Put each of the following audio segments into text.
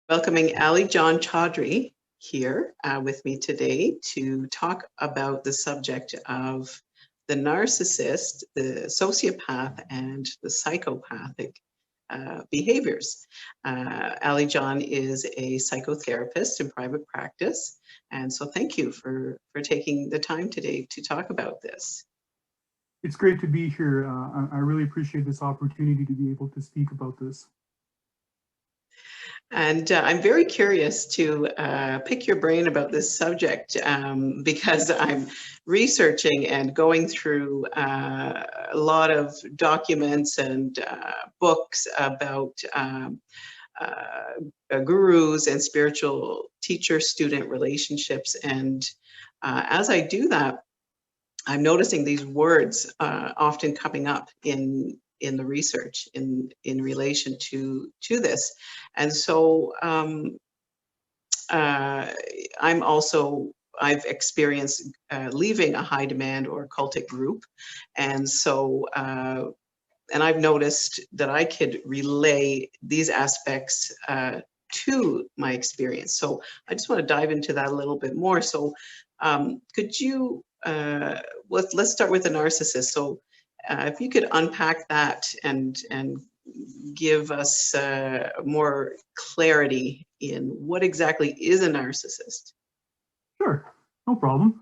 Welcoming Ali-John Chaudhary here with me today to talk about the subject of the narcissist, the sociopath, and the psychopathic behaviors. Ali-John is a psychotherapist in private practice, and so thank you for taking the time today to talk about this. It's great to be here. I really appreciate this opportunity to be able to speak about this. And I'm very curious to pick your brain about this subject because I'm researching and going through a lot of documents and books about gurus and spiritual teacher-student relationships. And as I do that, I'm noticing these words often coming up in the research in relation to this. And so I've experienced leaving a high demand or cultic group. And so, and I've noticed that I could relay these aspects to my experience. So I just want to dive into that a little bit more. So could you, let's start with the narcissist. So if you could unpack that and give us more clarity in what exactly is a narcissist. Sure, no problem.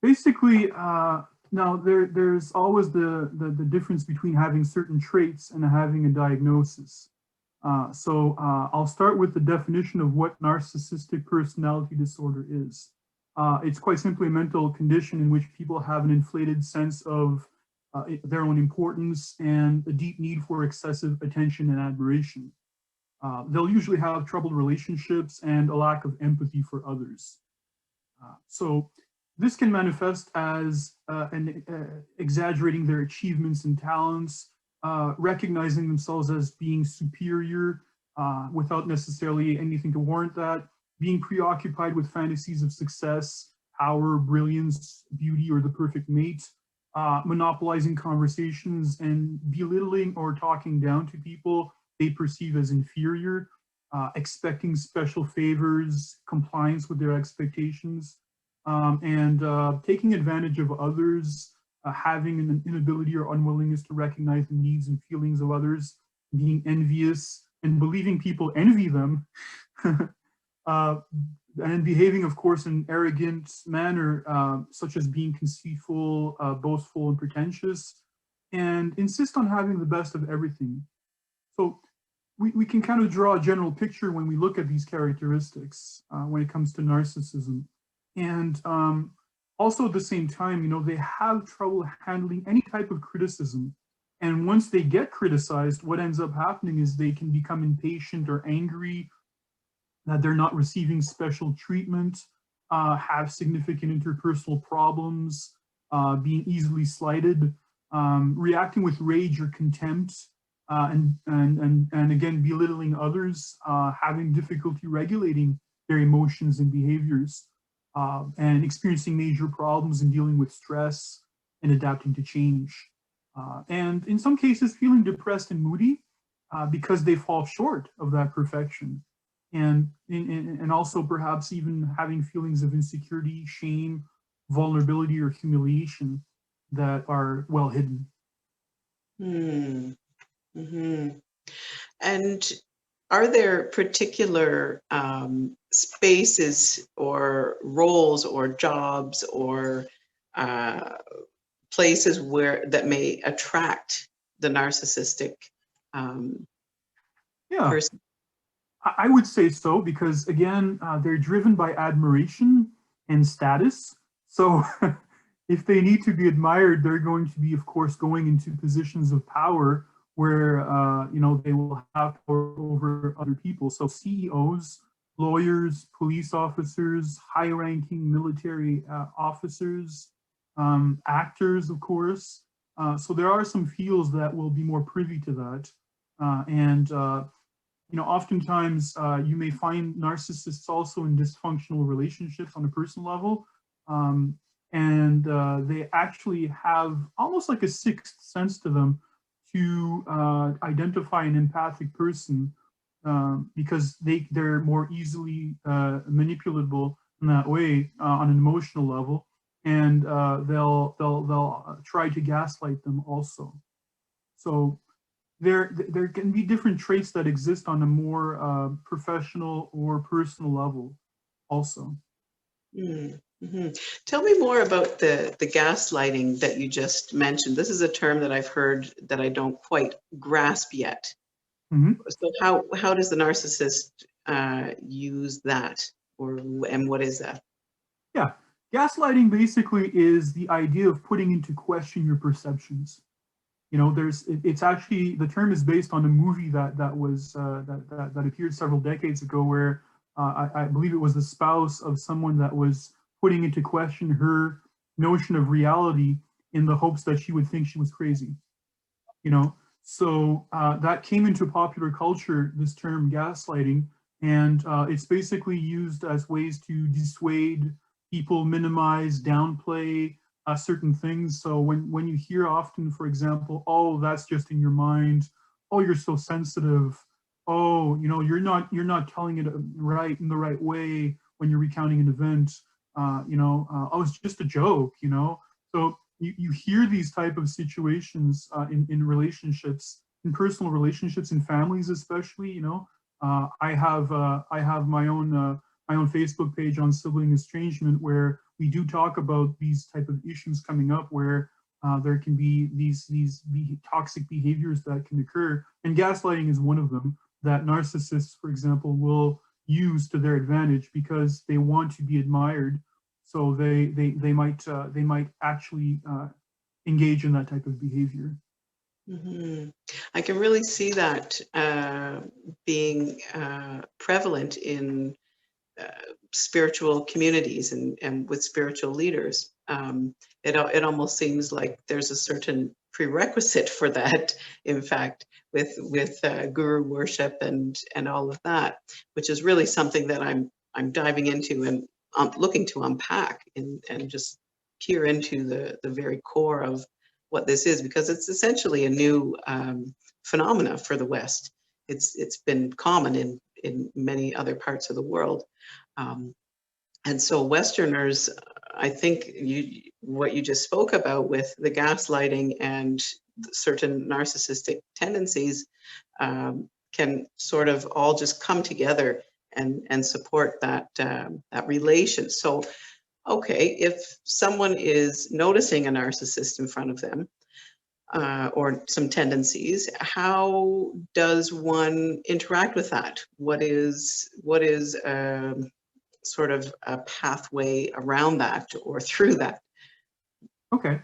Basically, now there's always the difference between having certain traits and having a diagnosis. So I'll start with the definition of what narcissistic personality disorder is. It's quite simply a mental condition in which people have an inflated sense of their own importance and a deep need for excessive attention and admiration. They'll usually have troubled relationships and a lack of empathy for others. So this can manifest as exaggerating their achievements and talents, recognizing themselves as being superior without necessarily anything to warrant that, being preoccupied with fantasies of success, power, brilliance, beauty, or the perfect mate, monopolizing conversations and belittling or talking down to people they perceive as inferior, expecting special favors, compliance with their expectations, and taking advantage of others, having an inability or unwillingness to recognize the needs and feelings of others, being envious and believing people envy them, and behaving, of course, in an arrogant manner, such as being conceitful, boastful, and pretentious, and insist on having the best of everything. So we can kind of draw a general picture when we look at these characteristics when it comes to narcissism. And also at the same time, they have trouble handling any type of criticism. And once they get criticized, what ends up happening is they can become impatient or angry that they're not receiving special treatment, have significant interpersonal problems, being easily slighted, reacting with rage or contempt, and again, belittling others, having difficulty regulating their emotions and behaviors, and experiencing major problems in dealing with stress and adapting to change. And in some cases, feeling depressed and moody because they fall short of that perfection. And also perhaps even having feelings of insecurity, shame, vulnerability, or humiliation that are well hidden. Mm-hmm. And are there particular spaces or roles or jobs or places that may attract the narcissistic person? I would say so, because again, they're driven by admiration and status. So if they need to be admired, they're going to be, of course, going into positions of power where, they will have power over other people. So CEOs, lawyers, police officers, high-ranking military officers, actors, of course. So there are some fields that will be more privy to that. Oftentimes you may find narcissists also in dysfunctional relationships on a personal level. And they actually have almost like a sixth sense to them to identify an empathic person because they're more easily manipulable in that way on an emotional level, and they'll try to gaslight them also. So there can be different traits that exist on a more professional or personal level also. Mm-hmm. Tell me more about the gaslighting that you just mentioned. This is a term that I've heard that I don't quite grasp yet. Mm-hmm. So how does the narcissist use that, and what is that? Yeah, gaslighting basically is the idea of putting into question your perceptions. You know, it's actually, the term is based on a movie that appeared several decades ago, where I believe it was the spouse of someone that was putting into question her notion of reality in the hopes that she would think she was crazy. You know, so that came into popular culture, this term gaslighting, and it's basically used as ways to dissuade people, minimize, downplay certain things. So when you hear often, for example, oh, that's just in your mind, oh, you're so sensitive, oh, you know, you're not telling it right in the right way when you're recounting an event, oh, it's just a joke, you know. So you hear these type of situations in relationships, in personal relationships, in families especially. You know, I have my own Facebook page on sibling estrangement, where we do talk about these type of issues coming up, where there can be these toxic behaviors that can occur, and gaslighting is one of them that narcissists, for example, will use to their advantage because they want to be admired. So they might actually engage in that type of behavior. Mm-hmm. I can really see that being prevalent in spiritual communities and with spiritual leaders. It almost seems like there's a certain prerequisite for that, in fact, with guru worship and all of that, which is really something that I'm diving into and looking to unpack and just peer into the very core of what this is, because it's essentially a new phenomena for the West. It's been common in many other parts of the world. And so Westerners, I think what you just spoke about with the gaslighting and certain narcissistic tendencies can sort of all just come together and support that relation. So, okay, if someone is noticing a narcissist in front of them, or some tendencies, how does one interact with that? What is sort of a pathway around that or through that? Okay.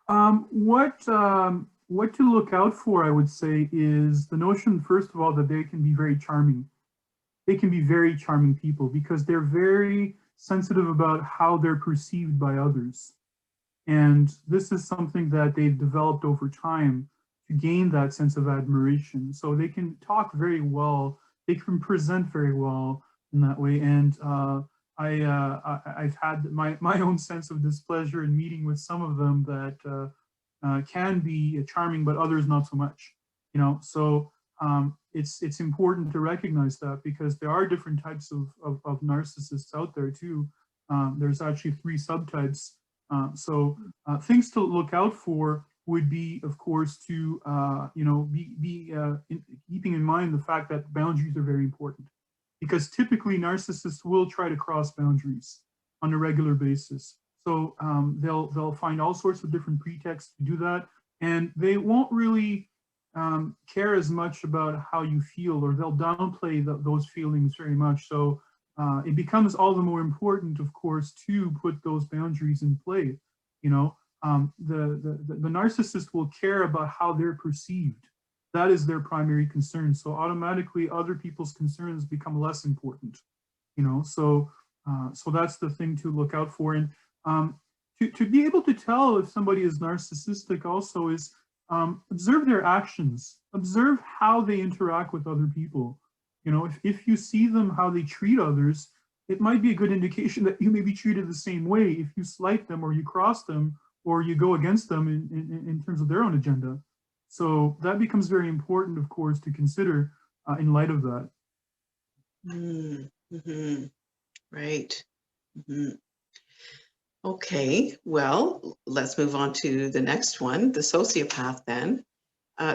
What to look out for, I would say, is the notion, first of all, that they can be very charming. They can be very charming people because they're very sensitive about how they're perceived by others. And this is something that they've developed over time to gain that sense of admiration. So they can talk very well, they can present very well in that way. And I've had my own sense of displeasure in meeting with some of them that can be charming, but others not so much. You know, so it's important to recognize that, because there are different types of narcissists out there too. There's actually 3 subtypes. So things to look out for would be, of course, to keeping in mind the fact that boundaries are very important, because typically narcissists will try to cross boundaries on a regular basis. So they'll find all sorts of different pretexts to do that, and they won't really care as much about how you feel, or they'll downplay those feelings very much. So it becomes all the more important, of course, to put those boundaries in play. You know, the narcissist will care about how they're perceived. That is their primary concern. So automatically, other people's concerns become less important. You know, so that's the thing to look out for. And to be able to tell if somebody is narcissistic also is observe their actions, observe how they interact with other people. You know, if you see them, how they treat others, it might be a good indication that you may be treated the same way if you slight them, or you cross them, or you go against them in terms of their own agenda. So that becomes very important, of course, to consider in light of that. Mm-hmm. Right. Mhm. Okay, well, let's move on to the next one, the sociopath then.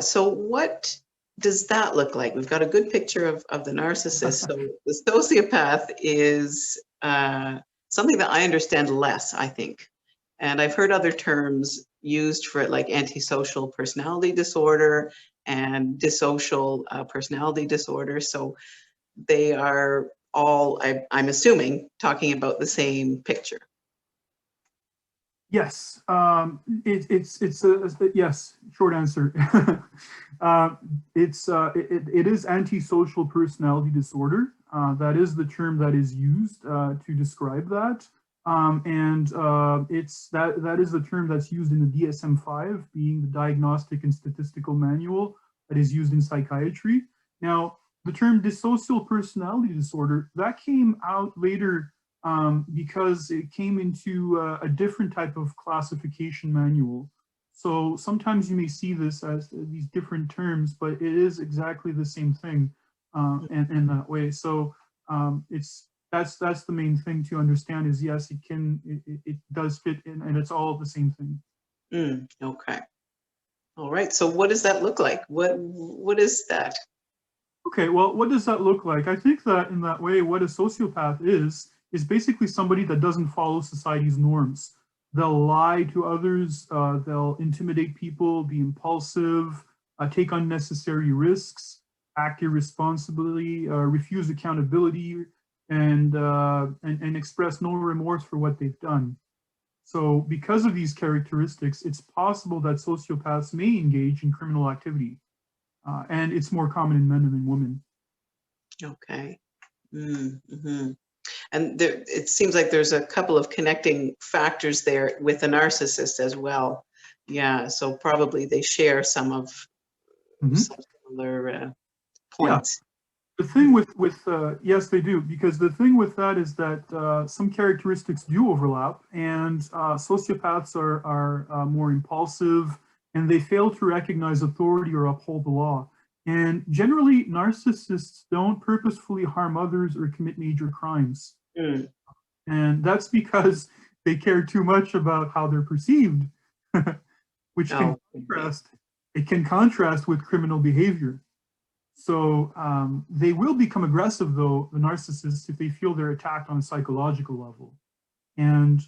So what does that look like? We've got a good picture of the narcissist. So the sociopath is something that I understand less, I think. And I've heard other terms used for it, like antisocial personality disorder and dissocial personality disorder. So they are all, I'm assuming, talking about the same picture. Yes, it's a yes. Short answer. It is antisocial personality disorder. That is the term that is used to describe that, and it's that is the term that's used in the DSM-5, being the Diagnostic and Statistical Manual that is used in psychiatry. Now, the term dissocial personality disorder that came out later because it came into a different type of classification manual. So sometimes you may see this as these different terms, but it is exactly the same thing in that way. So that's the main thing to understand is yes, it does fit in, and it's all the same thing. Okay. All right. So what does that look like? What is that? Okay, well, what does that look like? I think that in that way, what a sociopath is basically somebody that doesn't follow society's norms. They'll lie to others, they'll intimidate people, be impulsive, take unnecessary risks, act irresponsibly, refuse accountability, and express no remorse for what they've done. So because of these characteristics, it's possible that sociopaths may engage in criminal activity. And it's more common in men than in women. Okay. Mm-hmm. And there, it seems like there's a couple of connecting factors there with a narcissist as well. Yeah, so probably they share some of some similar points. Yeah. The thing with yes, they do, because the thing with that is that some characteristics do overlap, and sociopaths are more impulsive, and they fail to recognize authority or uphold the law. And generally, narcissists don't purposefully harm others or commit major crimes. Mm. And that's because they care too much about how they're perceived, which can contrast, it can contrast with criminal behavior. So they will become aggressive, though, the narcissists, if they feel they're attacked on a psychological level. And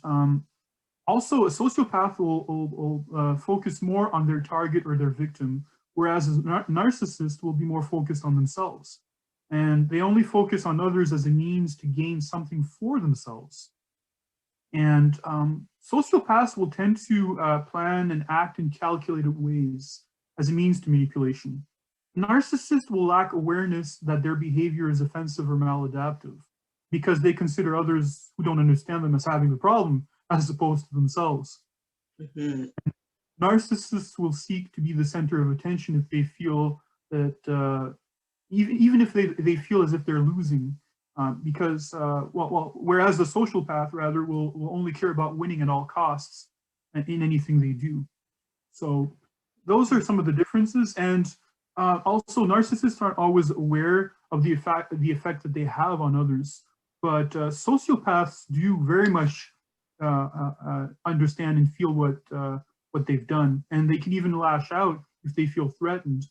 also, a sociopath will focus more on their target or their victim, whereas a narcissist will be more focused on themselves. And they only focus on others as a means to gain something for themselves. And sociopaths will tend to plan and act in calculated ways as a means to manipulation. Narcissists will lack awareness that their behavior is offensive or maladaptive because they consider others who don't understand them as having the problem as opposed to themselves. Mm-hmm. Narcissists will seek to be the center of attention if they feel that, even if they feel as if they're losing, because, whereas the sociopath rather will only care about winning at all costs in anything they do. So those are some of the differences. And also, narcissists aren't always aware of the effect that they have on others, but sociopaths do very much understand and feel what they've done, and they can even lash out if they feel threatened.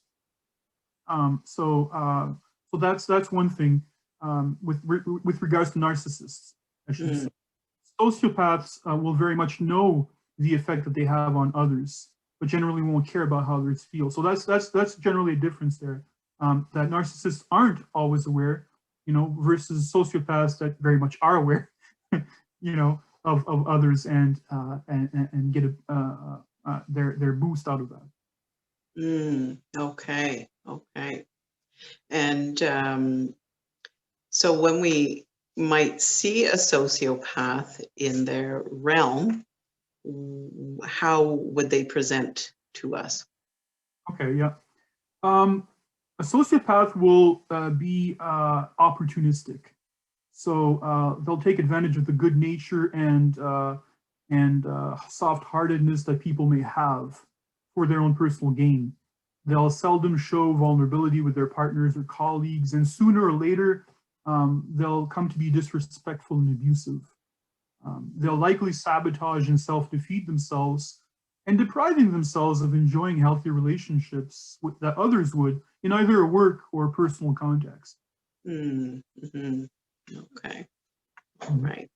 So that's one thing with regards to narcissists, I should say. Sociopaths will very much know the effect that they have on others, but generally won't care about how others feel. So that's generally a difference there. That narcissists aren't always aware, versus sociopaths that very much are aware, of others and get their boost out of that. Okay. And so when we might see a sociopath in their realm, how would they present to us? Okay, yeah. A sociopath will be opportunistic. So they'll take advantage of the good nature and soft-heartedness that people may have for their own personal gain. They'll seldom show vulnerability with their partners or colleagues, and sooner or later, they'll come to be disrespectful and abusive. They'll likely sabotage and self-defeat themselves and depriving themselves of enjoying healthy relationships that others would in either a work or a personal context. Mm-hmm. Okay. All right.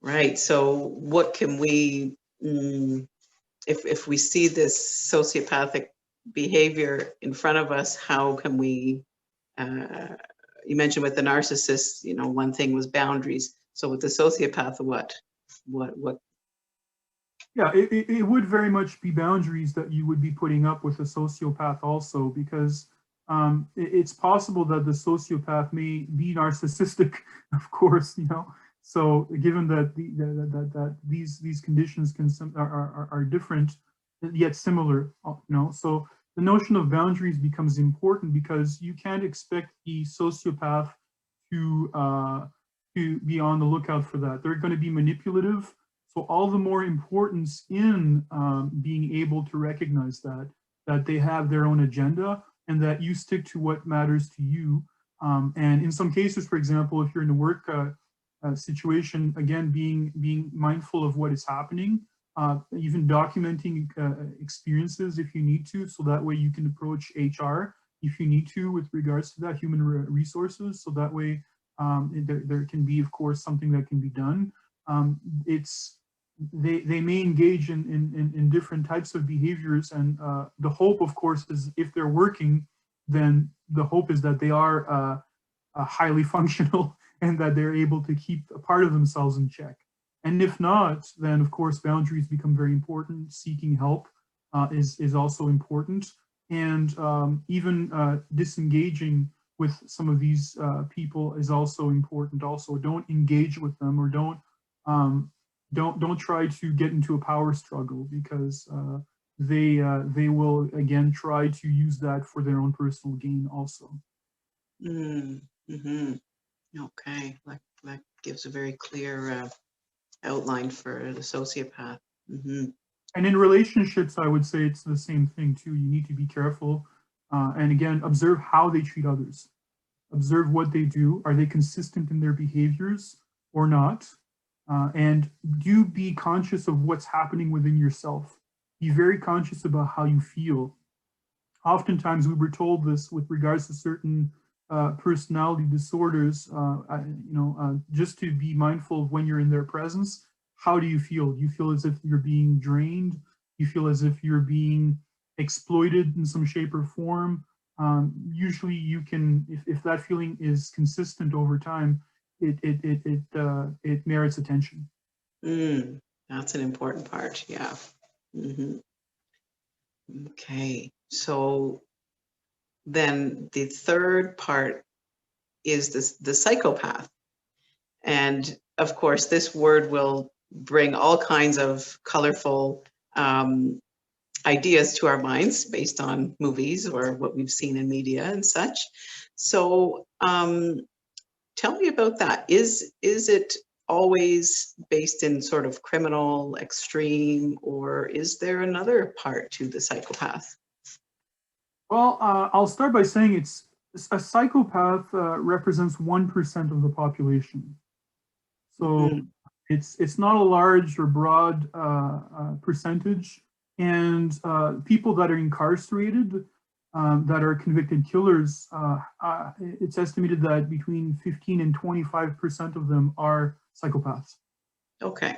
Right. So what can we, if we see this sociopathic behavior in front of us, how can we, you mentioned with the narcissist, you know, one thing was boundaries. So with the sociopath, what? Yeah, it would very much be boundaries that you would be putting up with a sociopath also, because it's possible that the sociopath may be narcissistic, of course, you know. So given that that these conditions are different yet similar, you know, so the notion of boundaries becomes important because you can't expect the sociopath to be on the lookout for that. They're going to be manipulative. So all the more importance in being able to recognize that they have their own agenda and that you stick to what matters to you. And in some cases, for example, if you're in a work situation, again, being mindful of what is happening, even documenting experiences if you need to, so that way you can approach HR if you need to with regards to that, human resources, so that way there can be, of course, something that can be done. They may engage in different types of behaviors, and the hope, of course, is if they're working, then the hope is that they are highly functional and that they're able to keep a part of themselves in check. And if not, then of course boundaries become very important. Seeking help is also important, and even disengaging with some of these people is also important. Also, don't engage with them, or don't try to get into a power struggle, because they will again try to use that for their own personal gain also. Mm-hmm. Okay, that gives a very clear outline for the sociopath. Mm-hmm. And in relationships, I would say it's the same thing too. You need to be careful, and again, observe how they treat others. Observe what they do. Are they consistent in their behaviors or not? And do be conscious of what's happening within yourself. Be very conscious about how you feel. Oftentimes, we were told this with regards to certain personality disorders, just to be mindful of when you're in their presence. How do you feel? Do you feel as if you're being drained? Do you feel as if you're being exploited in some shape or form? Usually you can, if that feeling is consistent over time, it merits attention. That's an important part. Yeah. Mm-hmm. Okay. So then the third part is the psychopath. And of course, this word will bring all kinds of colorful ideas to our minds based on movies or what we've seen in media and such. So tell me about that. Is it always based in sort of criminal, extreme, or is there another part to the psychopath? Well, I'll start by saying a psychopath represents 1% of the population. So it's not a large or broad percentage. And people that are incarcerated, that are convicted killers, it's estimated that between 15 and 25% of them are psychopaths. Okay.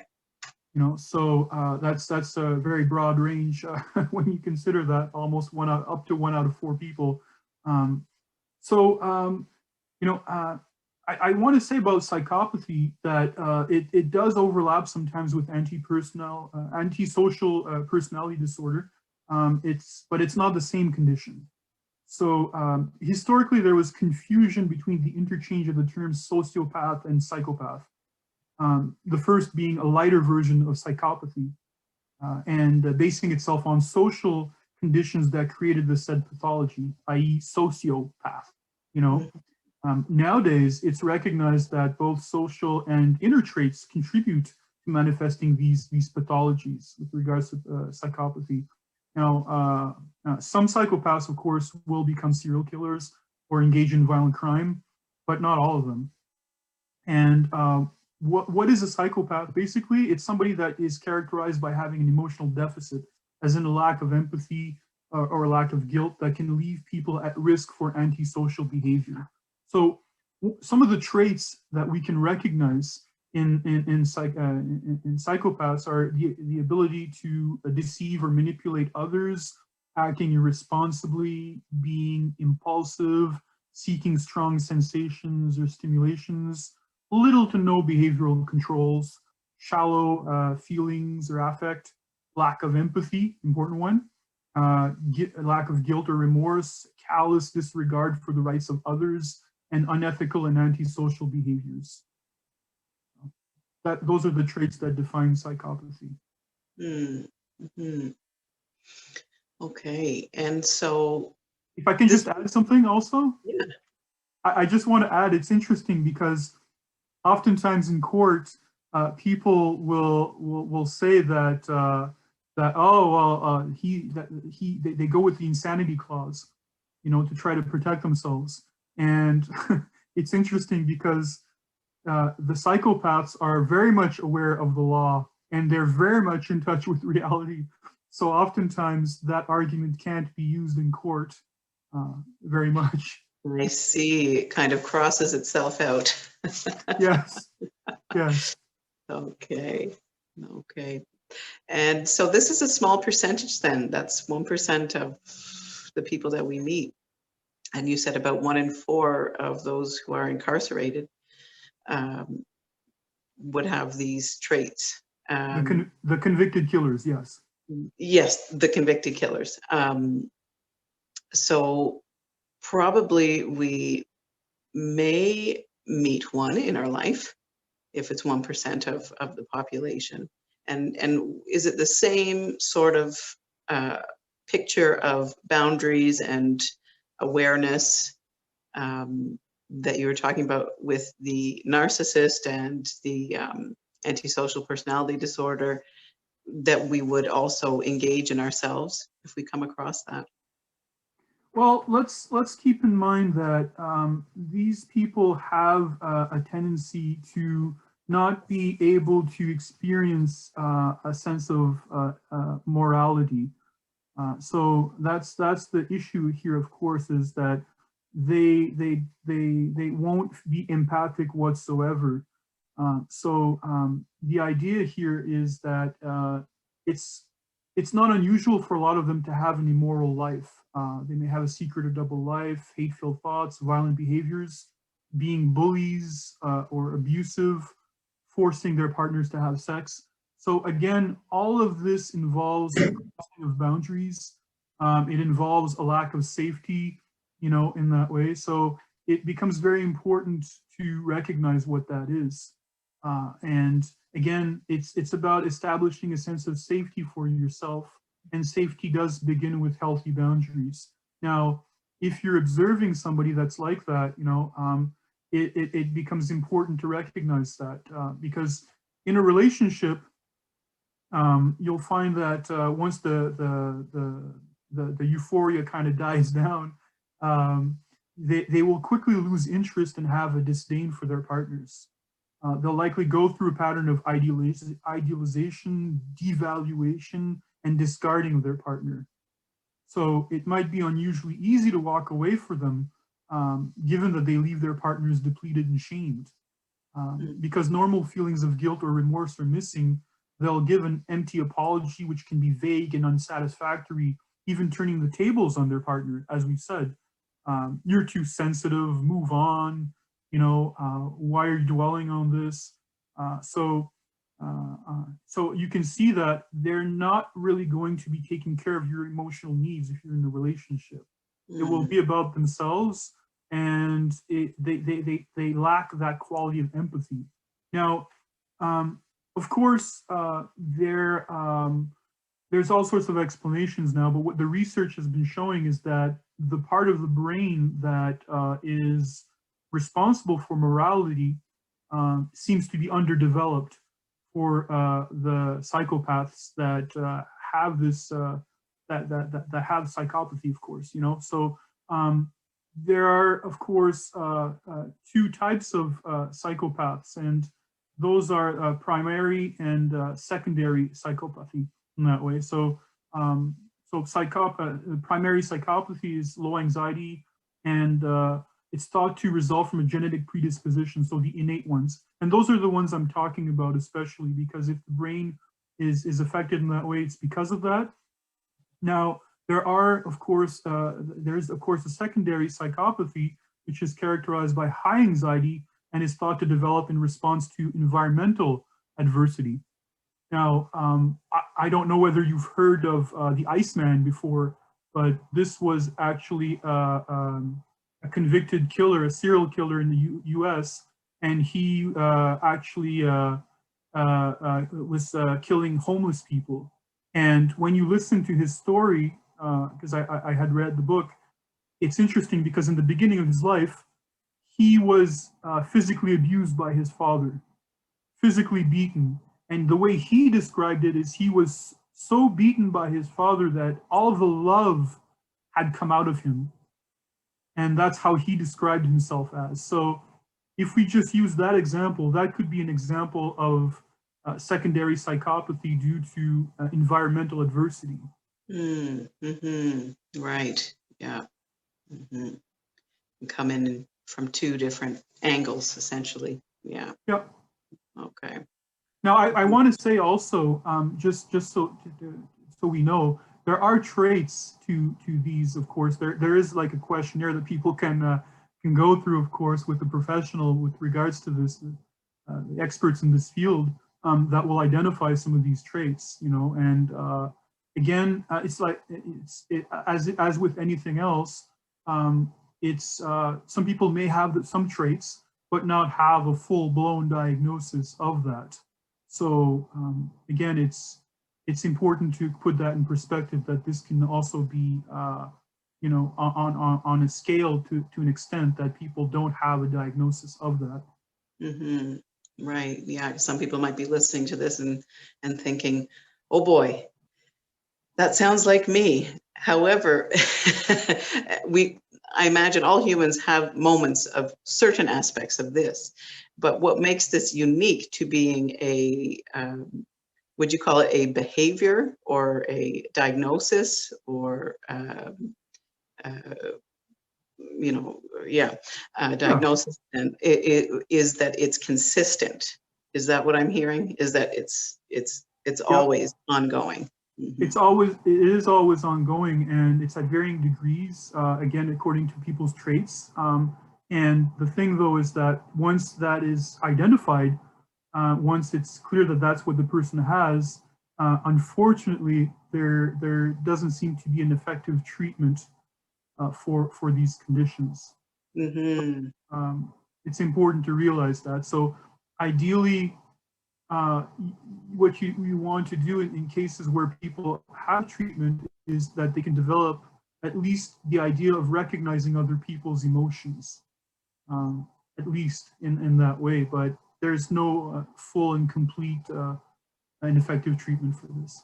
You know, so that's a very broad range when you consider that almost up to 1 out of 4 people. I want to say about psychopathy that it does overlap sometimes with antisocial personality disorder. But it's not the same condition. So historically, there was confusion between the interchange of the terms sociopath and psychopath. The first being a lighter version of psychopathy, and basing itself on social conditions that created the said pathology, i.e. sociopath, you know. Nowadays, it's recognized that both social and inner traits contribute to manifesting these pathologies with regards to psychopathy. Now, some psychopaths, of course, will become serial killers or engage in violent crime. but not all of them. And what is a psychopath? Basically, it's somebody that is characterized by having an emotional deficit, as in a lack of empathy or a lack of guilt that can leave people at risk for antisocial behavior. So some of the traits that we can recognize in psychopaths are the ability to deceive or manipulate others, acting irresponsibly, being impulsive, seeking strong sensations or stimulations, little to no behavioral controls, shallow feelings or affect, lack of empathy, important one, lack of guilt or remorse, callous disregard for the rights of others, and unethical and antisocial behaviors. Those are the traits that define psychopathy. Mm-hmm. Okay, and so if I can just add something also, yeah. I just want to add, it's interesting because oftentimes in court, people will say that they go with the insanity clause, to try to protect themselves. And it's interesting because the psychopaths are very much aware of the law and they're very much in touch with reality. So oftentimes that argument can't be used in court very much. I see, it kind of crosses itself out. Yes, yes. Okay, okay. And so this is a small percentage then, that's 1% of the people that we meet. And you said about 1 in 4 of those who are incarcerated would have these traits. The convicted killers, yes. Yes, the convicted killers. So probably we may meet one in our life if it's 1% of the population. And is it the same sort of picture of boundaries and awareness that you were talking about with the narcissist and the antisocial personality disorder, that we would also engage in ourselves if we come across that? Well, let's keep in mind that these people have a tendency to not be able to experience a sense of morality. So that's the issue here, of course, is that they won't be empathic whatsoever. So the idea here is that it's not unusual for a lot of them to have an immoral life. They may have a secret or double life, hate-filled thoughts, violent behaviors, being bullies or abusive, forcing their partners to have sex. So again, all of this involves crossing of boundaries. It involves a lack of safety, in that way. So it becomes very important to recognize what that is. And again, it's about establishing a sense of safety for yourself, and safety does begin with healthy boundaries. Now, if you're observing somebody that's like that, it becomes important to recognize that because in a relationship, you'll find that once the euphoria kind of dies down, they will quickly lose interest and have a disdain for their partners. They'll likely go through a pattern of idealization, devaluation, and discarding of their partner. So it might be unusually easy to walk away from them, given that they leave their partners depleted and shamed. Because normal feelings of guilt or remorse are missing, they'll give an empty apology, which can be vague and unsatisfactory, even turning the tables on their partner, as we said. You're too sensitive, move on, why are you dwelling on this? So you can see that they're not really going to be taking care of your emotional needs if you're in a relationship. It will be about themselves, and they lack that quality of empathy. Now, of course, there's all sorts of explanations now, but what the research has been showing is that the part of the brain that is responsible for morality seems to be underdeveloped for the psychopaths that have this that have psychopathy, of course. So there are, of course, two types of psychopaths, and those are primary and secondary psychopathy in that way. So, primary psychopathy is low anxiety, and it's thought to result from a genetic predisposition, so the innate ones. And those are the ones I'm talking about, especially because if the brain is affected in that way, it's because of that. Now, there are, of course, there's, of course, a secondary psychopathy, which is characterized by high anxiety and is thought to develop in response to environmental adversity. Now, I don't know whether you've heard of the Iceman before, but this was actually a convicted killer, a serial killer in the US, and he actually was killing homeless people. And when you listen to his story, because I had read the book, it's interesting because in the beginning of his life, he was physically abused by his father, physically beaten. And the way he described it is he was so beaten by his father that all of the love had come out of him. And that's how he described himself as. So if we just use that example, that could be an example of secondary psychopathy due to environmental adversity. Right. Yeah. Come in from two different angles, essentially. Yeah. Yep. Okay. Now, I want to say also, just so we know, there are traits to these. Of course, there is like a questionnaire that people can go through, of course, with the professional with regards to this, the experts in this field that will identify some of these traits. You know, and again, it's like as with anything else, it's some people may have some traits, but not have a full-blown diagnosis of that. So again, it's important to put that in perspective that this can also be, you know, on a scale to an extent that people don't have a diagnosis of that. Right. Yeah. Some people might be listening to this and thinking, "Oh boy, that sounds like me." However, I imagine all humans have moments of certain aspects of this, but what makes this unique to being a, would you call it a behavior or a diagnosis or, you know, diagnosis, and it is that it's consistent. Is that what I'm hearing? Is that it's always ongoing? It is always ongoing, and it's at varying degrees, again, according to people's traits. And the thing, though, is that once that is identified, once it's clear that that's what the person has, unfortunately, there doesn't seem to be an effective treatment for these conditions. It's important to realize that. So ideally, what you want to do in cases where people have treatment is that they can develop at least the idea of recognizing other people's emotions, at least in that way. But there's no full and complete and effective treatment for this.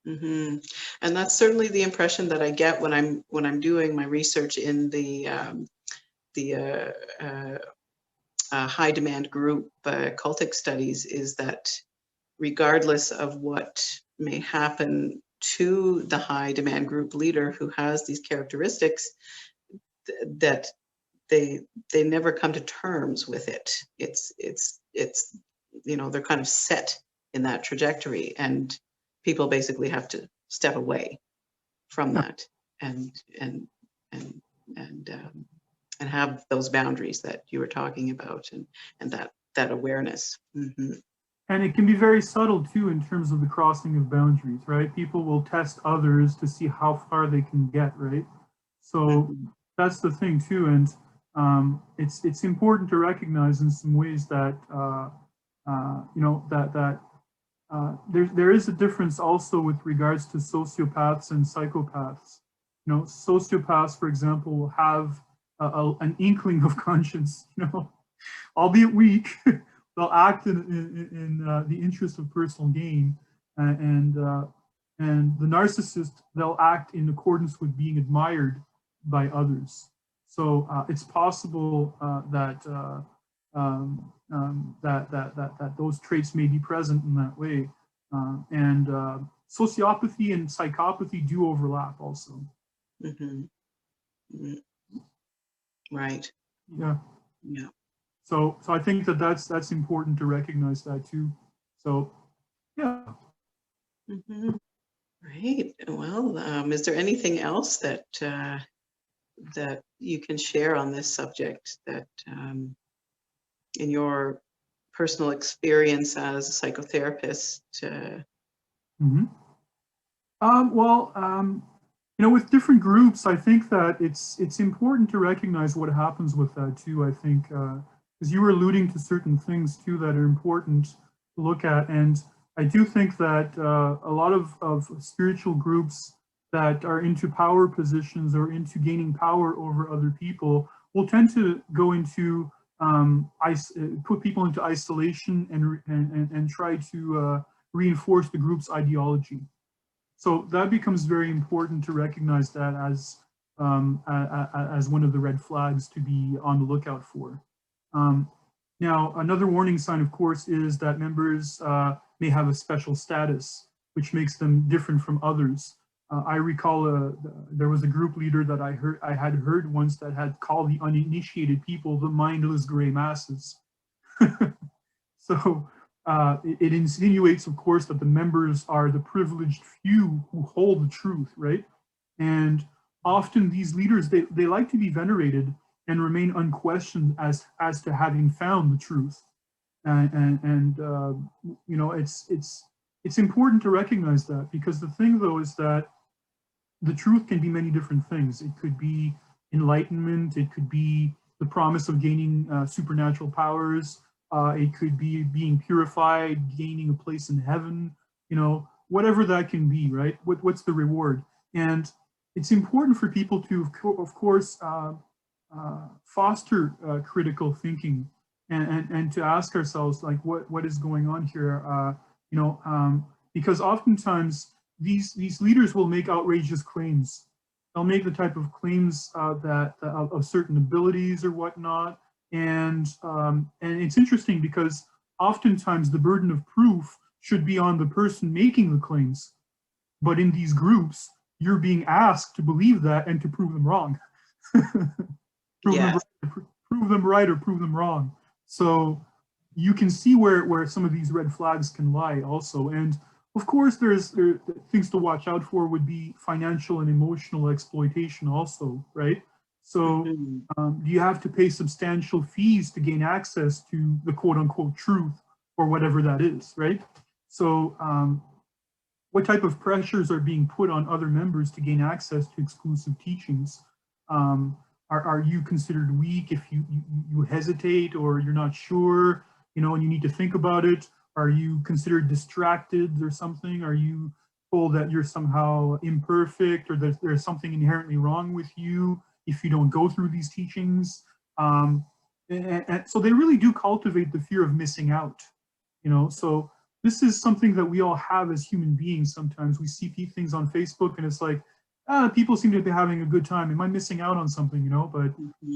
And that's certainly the impression that I get when I'm doing my research in the high demand group cultic studies, is that regardless of what may happen to the high demand group leader who has these characteristics, that they never come to terms with it. It's you know, they're kind of set in that trajectory, and people basically have to step away from that and have those boundaries that you were talking about, and that awareness. And it can be very subtle too in terms of the crossing of boundaries, right? People will test others to see how far they can get, right? So that's the thing too, and it's important to recognize in some ways that you know, that there is a difference also with regards to sociopaths and psychopaths. You know, sociopaths, for example, will have an inkling of conscience, you know, albeit weak. They'll act in the interest of personal gain, and the narcissist, they'll act in accordance with being admired by others. So it's possible that that those traits may be present in that way. And sociopathy and psychopathy do overlap also. Mm-hmm. Mm-hmm. Right. Yeah. Yeah. So I think that that's important to recognize that too. So yeah. Mm-hmm. Right. Well, is there anything else that that you can share on this subject that in your personal experience as a psychotherapist? Mm-hmm. Well, you know, with different groups, I think that it's important to recognize what happens with that too. I think because you were alluding to certain things too that are important to look at, and I do think that a lot of spiritual groups that are into power positions or into gaining power over other people will tend to go into put people into isolation and try to reinforce the group's ideology. So that becomes very important to recognize that as one of the red flags to be on the lookout for. Now, another warning sign, of course, is that members may have a special status, which makes them different from others. I recall there was a group leader that I had heard once that had called the uninitiated people the mindless gray masses. So it insinuates, of course, that the members are the privileged few who hold the truth, right? And often these leaders, they like to be venerated and remain unquestioned as to having found the truth. And you know, it's important to recognize that, because the thing, though, is that the truth can be many different things. It could be enlightenment. It could be the promise of gaining supernatural powers. It could be being purified, gaining a place in heaven, you know, whatever that can be, right? What's the reward? And it's important for people to, of course, foster critical thinking and to ask ourselves, like, what is going on here? You know, because oftentimes these leaders will make outrageous claims. They'll make the type of claims that of certain abilities or whatnot. And it's interesting because oftentimes the burden of proof should be on the person making the claims. But in these groups, you're being asked to believe that and to prove them wrong. Prove them right or prove them wrong. So you can see where some of these red flags can lie also. And of course, there's things to watch out for would be financial and emotional exploitation also, right? So do you have to pay substantial fees to gain access to the quote unquote truth or whatever that is, right? So what type of pressures are being put on other members to gain access to exclusive teachings? Are you considered weak if you hesitate or you're not sure, you know, and you need to think about it? Are you considered distracted or something? Are you told that you're somehow imperfect or that there's something inherently wrong with you if you don't go through these teachings? And so they really do cultivate the fear of missing out, you know? So this is something that we all have as human beings. Sometimes we see things on Facebook and it's like, people seem to be having a good time. Am I missing out on something, you know? But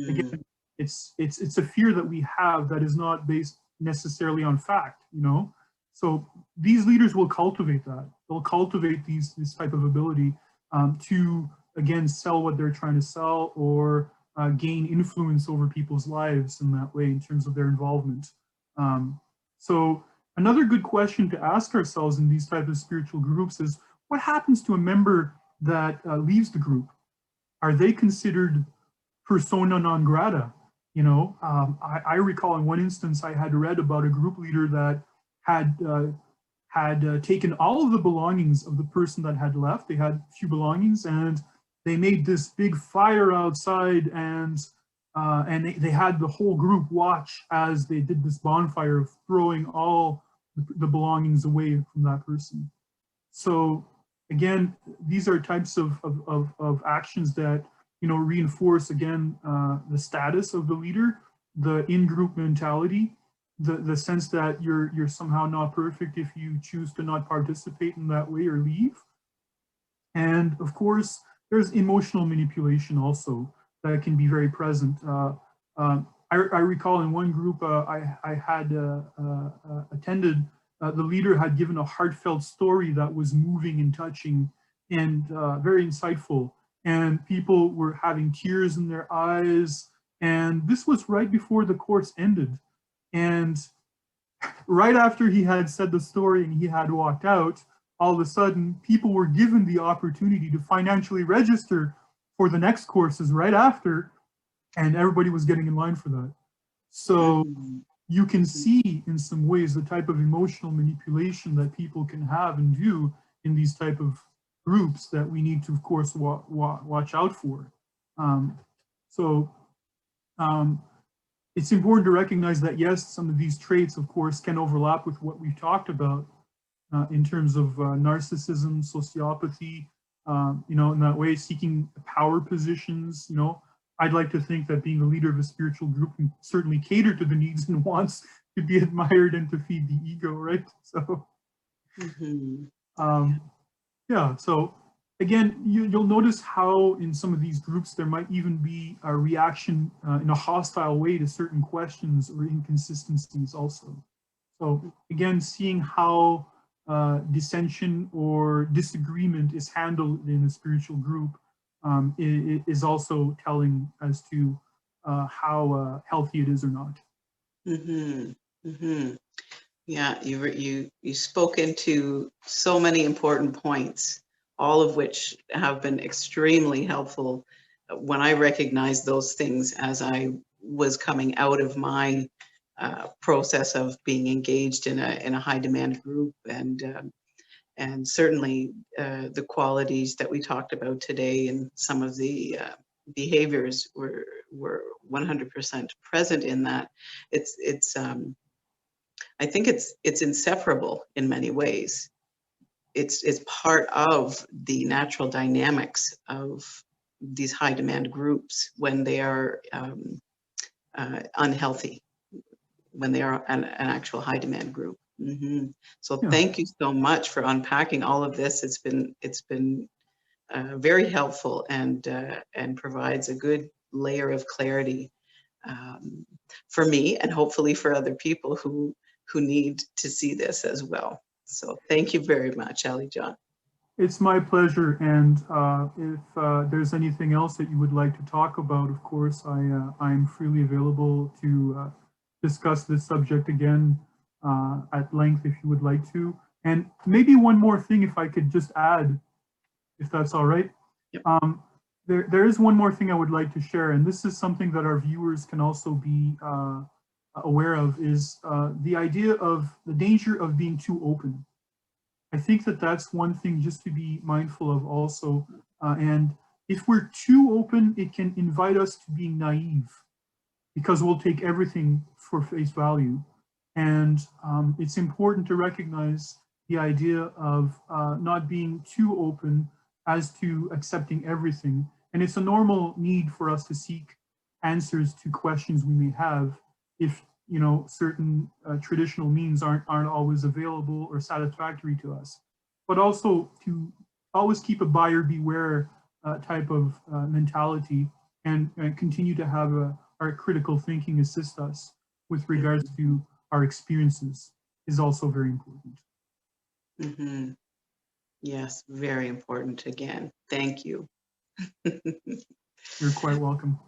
again, it's a fear that we have that is not based necessarily on fact, you know? So these leaders will cultivate that. They'll cultivate this type of ability to, again, sell what they're trying to sell or gain influence over people's lives in that way in terms of their involvement. So another good question to ask ourselves in these types of spiritual groups is, what happens to a member that leaves the group? Are they considered persona non grata? You know, I recall in one instance I had read about a group leader that had taken all of the belongings of the person that had left. They had a few belongings and they made this big fire outside, and they had the whole group watch as they did this bonfire of throwing all the belongings away from that person. So again, these are types of actions that, you know, reinforce, again, the status of the leader, the in-group mentality, the sense that you're somehow not perfect if you choose to not participate in that way or leave. And of course, there's emotional manipulation also. that can be very present. I recall in one group I had attended, the leader had given a heartfelt story that was moving and touching and very insightful. And people were having tears in their eyes. And this was right before the course ended. And right after he had said the story and he had walked out, all of a sudden, people were given the opportunity to financially register for the next courses right after, and everybody was getting in line for that. So you can see in some ways the type of emotional manipulation that people can have and do in these type of groups that we need to, of course, watch out for. It's important to recognize that, yes, some of these traits, of course, can overlap with what we've talked about in terms of narcissism, sociopathy, you know, in that way, seeking power positions. You know, I'd like to think that being the leader of a spiritual group can certainly cater to the needs and wants to be admired and to feed the ego, right? So, yeah, so again, you'll notice how in some of these groups there might even be a reaction in a hostile way to certain questions or inconsistencies also. So again, seeing how dissension or disagreement is handled in a spiritual group is also telling as to how healthy it is or not. Yeah, you spoke into so many important points, all of which have been extremely helpful when I recognized those things as I was coming out of my process of being engaged in a high demand group, and certainly the qualities that we talked about today and some of the behaviors were 100% present in that. I think it's inseparable in many ways. It's part of the natural dynamics of these high demand groups when they are unhealthy, when they are an actual high demand group. So thank you so much for unpacking all of this. It's been very helpful and provides a good layer of clarity for me and hopefully for other people who need to see this as well. So thank you very much, Ali-John. It's my pleasure. And if there's anything else that you would like to talk about, of course, I'm freely available to discuss this subject again at length if you would like to. And maybe one more thing, if I could just add, if that's all right. Yep. There is one more thing I would like to share, and this is something that our viewers can also be aware of, is the idea of the danger of being too open. I think that that's one thing just to be mindful of also. And if we're too open, it can invite us to being naive because we'll take everything for face value. And it's important to recognize the idea of not being too open as to accepting everything. And it's a normal need for us to seek answers to questions we may have if, you know, certain traditional means aren't always available or satisfactory to us. But also to always keep a buyer beware type of mentality and continue to have our critical thinking assist us with regards to our experiences is also very important. Yes, very important again. Thank you. You're quite welcome.